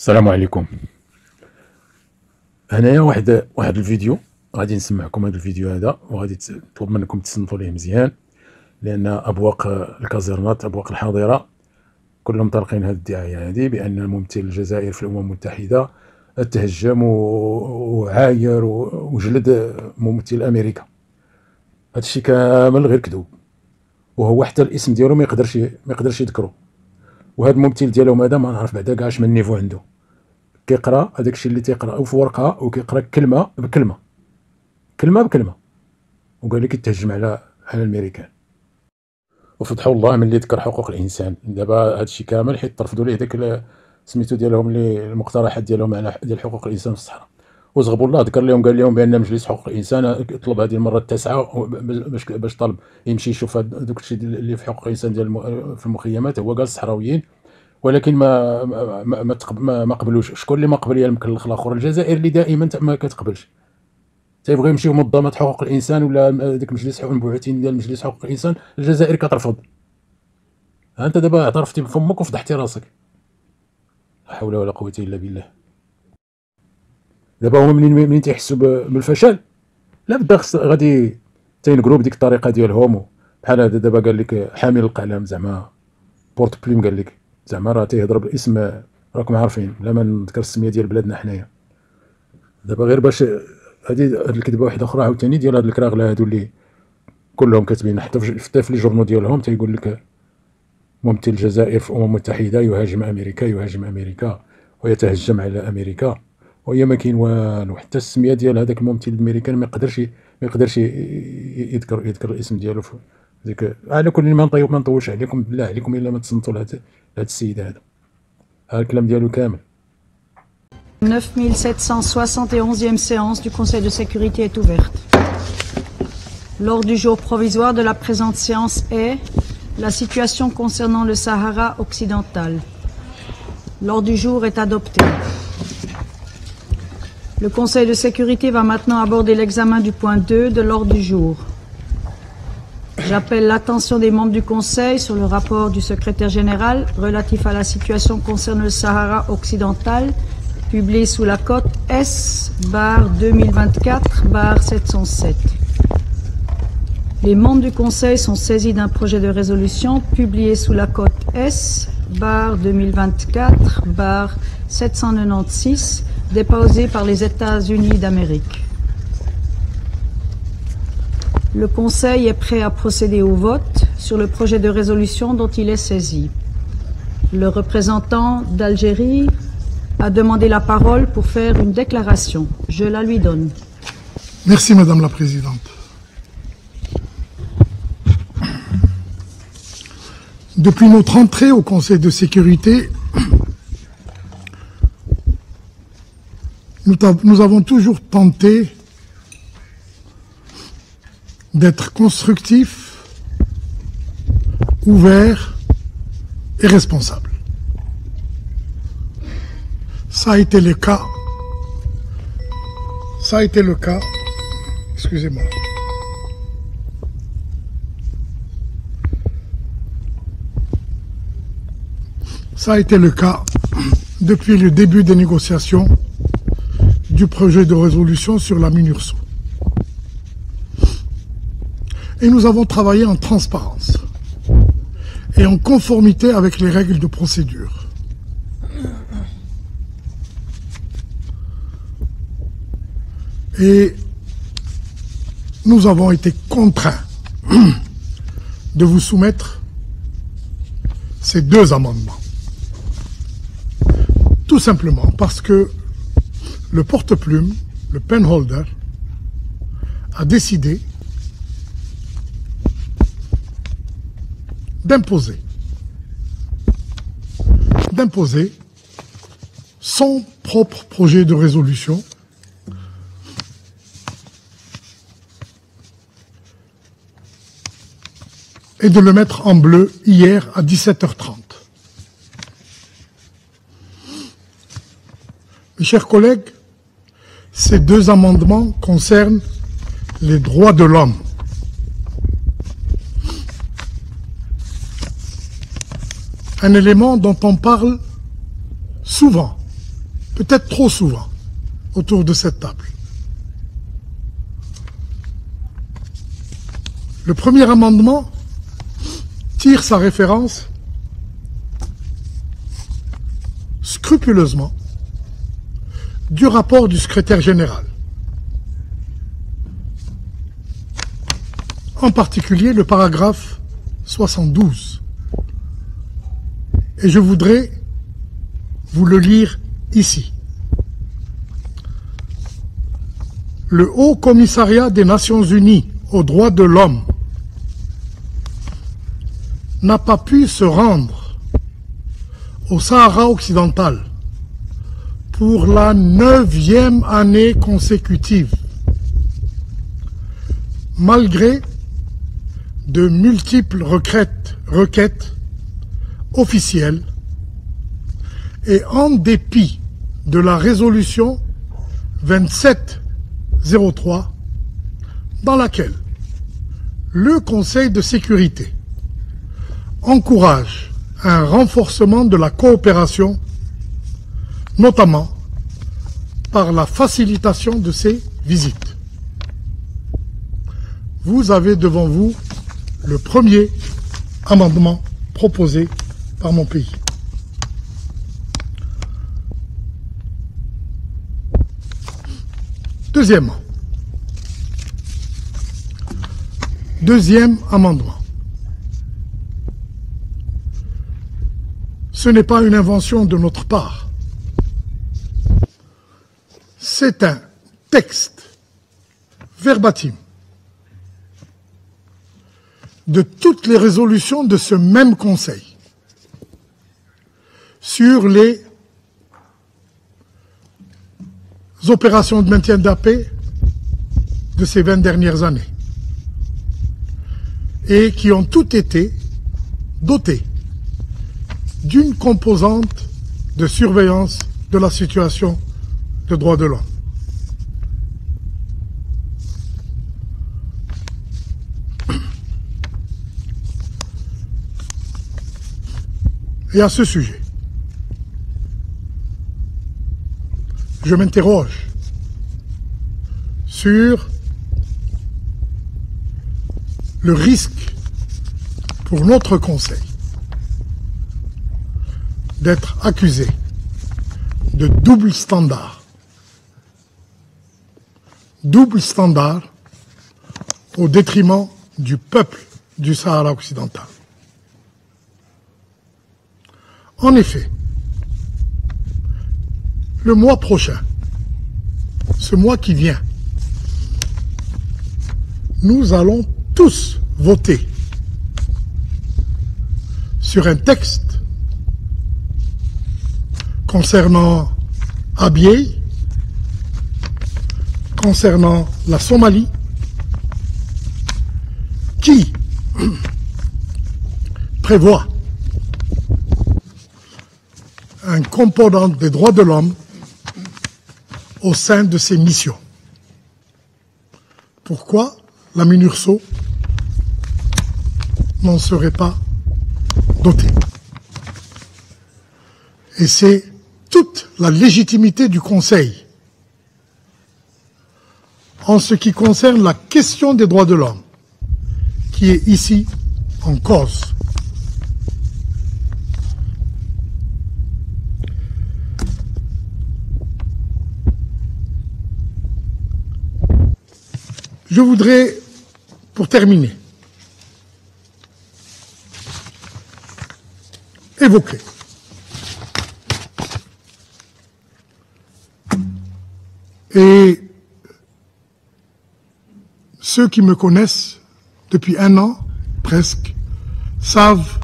السلام عليكم. هنايا واحد الفيديو غادي نسمعكم. هذا الفيديو هذا وغادي نطلب منكم تصنتوا ليه مزيان، لان ابواق الكازيرنات، ابواق الحاضره كلهم طالقين هذه الدعايه هذه بان ممثل الجزائر في الامم المتحده تهجم وعاير وجلد ممثل امريكا. هذا الشيء كامل غير كذوب، وهو حتى الاسم ديالو ما يقدرش يذكره. وهذا الممثل ديالهم هذا ما نعرف بعدا كاع اش من النيفو عنده. كيقرا هذاك الشيء اللي تيقراه في ورقه وكيقرا كلمه بكلمه وقال لك يتهجم على الامريكان. وفضحوا الله من اللي ذكر حقوق الانسان. دابا هذا الشيء كامل حيت ترفضوا ليه داك سميتو ديالهم اللي المقترحات ديالهم على ديال حقوق الانسان في الصحراء. وزغبوا الله ذكر لهم، قال لهم بان مجلس حقوق الانسان طلب هذه المره التاسعه باش طلب يمشي يشوف هذاك الشيء اللي في حقوق الانسان ديال في المخيمات. هو قال الصحراويين، ولكن ما قبلوش. شكون اللي ما قبل؟ يا المكلخ الاخر الجزائر اللي دائما ما كتقبلش. تيبغيو يمشيو منظمات حقوق الانسان ولا داك مجلس حقوق المبعوثين ديال مجلس حقوق الانسان، الجزائر كترفض. ها انت دابا اعترفتي بفمك وفضحتي راسك. لا حول ولا قوه الا بالله. دابا هما منين تيحسوا بالفشل، لا بدا غادي تينقلوا بديك الطريقه ديالهم. بحال هذا دابا قال لك حامل القلم، زعما بورت بليم، قال لك زعما راه تيهضر بالاسم، راكم عارفين بلا ما نذكر السميه ديال بلادنا حنايا. دابا غير باش هذه الكذبه واحده اخرى عاوتاني ديال هاد الكراغله هادو اللي كلهم كاتبين حتى في لي جورنو ديالهم تيقول لك ممثل الجزائر في الامم المتحده يهاجم امريكا ويتهجم على امريكا، وهي ما كاين والو. حتى السميه ديال هذاك الممثل الامريكان ما يقدرش يذكر الاسم ديالو في ديك. على كل ما نطولش عليكم، بالله عليكم الا ما تصنتوا لهذا السيد هذا. ها الكلام ديالو كامل. 9771e séance du Conseil de sécurité est ouverte. L'ordre du jour provisoire de la présente séance est la situation concernant le Sahara occidental. L'ordre du jour est adopté. Le Conseil de sécurité va maintenant aborder l'examen du point 2 de l'ordre du jour. J'appelle l'attention des membres du Conseil sur le rapport du secrétaire général relatif à la situation concernant le Sahara occidental, publié sous la cote S/2024/707. Les membres du Conseil sont saisis d'un projet de résolution publié sous la cote S/2024/796 déposé par les États-Unis d'Amérique. Le Conseil est prêt à procéder au vote sur le projet de résolution dont il est saisi. Le représentant d'Algérie a demandé la parole pour faire une déclaration. Je la lui donne. Merci Madame la Présidente. Depuis notre entrée au Conseil de sécurité, nous avons toujours tenté d'être constructifs, ouverts et responsables. Ça a été le cas. Excusez-moi. Ça a été le cas depuis le début des négociations du projet de résolution sur la MINURSO. Et nous avons travaillé en transparence et en conformité avec les règles de procédure. Et nous avons été contraints de vous soumettre ces deux amendements. Tout simplement parce que le porte-plume, le penholder, a décidé d'imposer son propre projet de résolution et de le mettre en bleu hier à 17h30. Mes chers collègues, ces deux amendements concernent les droits de l'homme. Un élément dont on parle souvent peut-être trop souvent, autour de cette table. Le premier amendement tire sa référence scrupuleusement du rapport du secrétaire général, en particulier le paragraphe 72. Et je voudrais vous le lire ici. Le Haut Commissariat des Nations Unies aux droits de l'homme n'a pas pu se rendre au Sahara occidental pour la 9e année consécutive, malgré de multiples requêtes officielles et en dépit de la résolution 2703 dans laquelle le Conseil de sécurité encourage un renforcement de la coopération, notamment par la facilitation de ces visites. Vous avez devant vous le premier amendement proposé par mon pays. Deuxième amendement. Ce n'est pas une invention de notre part. C'est un texte verbatim de toutes les résolutions de ce même Conseil sur les opérations de maintien de la paix de ces 20 dernières années et qui ont toutes été dotées d'une composante de surveillance de la situation de droits de l'homme. Et à ce sujet, je m'interroge sur le risque pour notre Conseil d'être accusé de double standard. Double standard au détriment du peuple du Sahara occidental. En effet, le mois prochain, ce mois qui vient, nous allons tous voter sur un texte concernant Abyei, concernant la Somalie, qui prévoit un component des droits de l'homme au sein de ces missions. Pourquoi la MINURSO n'en serait pas dotée? Et c'est toute la légitimité du Conseil en ce qui concerne la question des droits de l'homme qui est ici en cause. Je voudrais, pour terminer, évoquer et ceux qui me connaissent depuis 1 an, presque, savent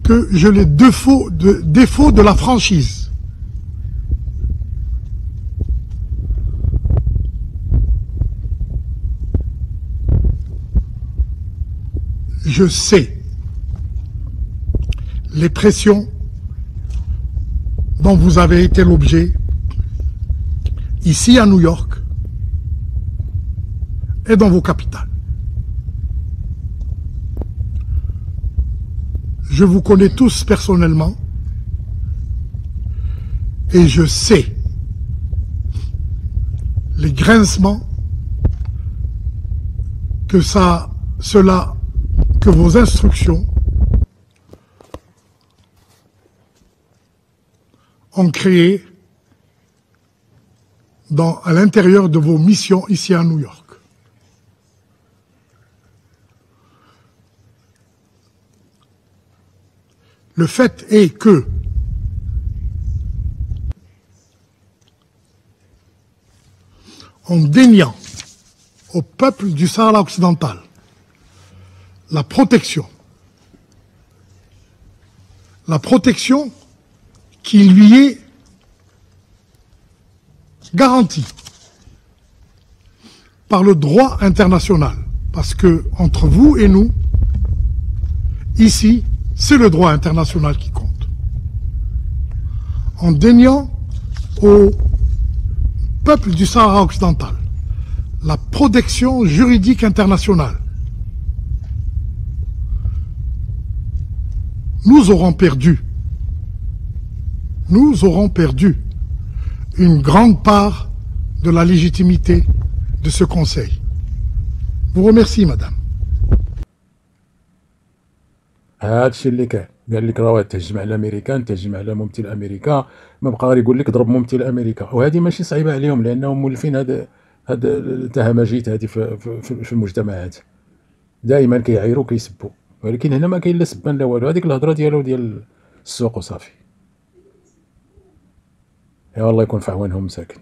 que j'ai les défauts de la franchise. Je sais les pressions dont vous avez été l'objet ici à New York et dans vos capitales. Je vous connais tous personnellement Et je sais les grincements que que vos instructions ont créé à l'intérieur de vos missions ici à New York. Le fait est que en déniant au peuple du Sahara occidental la protection qui lui est garantie par le droit international, parce que entre vous et nous, ici, c'est le droit international qui compte. En déniant au peuple du Sahara occidental la protection juridique internationale, nous aurons perdu une grande part de la légitimité de ce Conseil. Je vous remercie, madame. هادشي اللي كان قال لك راه تهجم على الامريكان، تهجم على ممثل امريكا، ما بقى غير يقول لك ضرب ممثل امريكا. وهذه ماشي صعيبه عليهم لانهم مولفين هاد التهمجيت هذه في المجتمعات، دائما كيعايروا كيسبوا. ولكن هنا ما كاين لا سبان لا والو، هذيك الهضره ديالو ديال السوق وصافي. يا الله يكون في عوانهم مساكن.